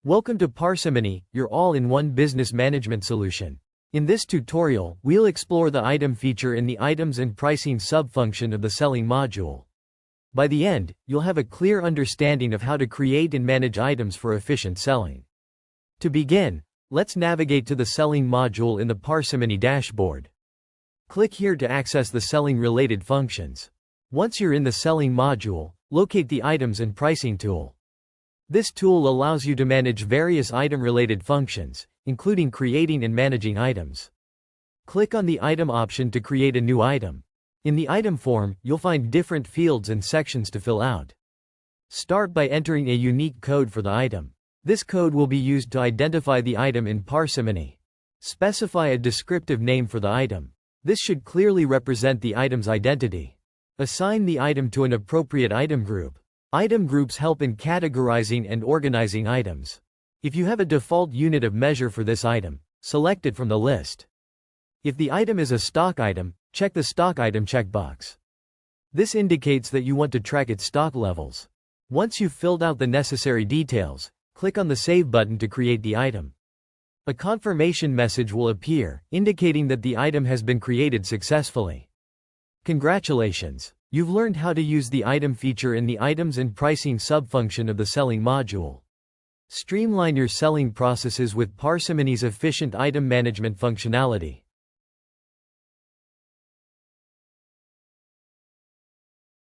Welcome to Parsimony, your all-in-one business management solution. In this tutorial, we'll explore the item feature in the items and pricing subfunction of the selling module. By the end, you'll have a clear understanding of how to create and manage items for efficient selling. To begin, let's navigate to the selling module in the Parsimony dashboard. Click here to access the selling-related functions. Once you're in the selling module, locate the items and pricing tool. This tool allows you to manage various item-related functions, including creating and managing items. Click on the item option to create a new item. In the item form, you'll find different fields and sections to fill out. Start by entering a unique code for the item. This code will be used to identify the item in Parsimony. Specify a descriptive name for the item. This should clearly represent the item's identity. Assign the item to an appropriate item group. Item groups help in categorizing and organizing items. If you have a default unit of measure for this item, select it from the list. If the item is a stock item, check the stock item checkbox. This indicates that you want to track its stock levels. Once you've filled out the necessary details, click on the Save button to create the item. A confirmation message will appear, indicating that the item has been created successfully. Congratulations! You've learned how to use the item feature in the items and pricing subfunction of the selling module. Streamline your selling processes with Parsimony's efficient item management functionality.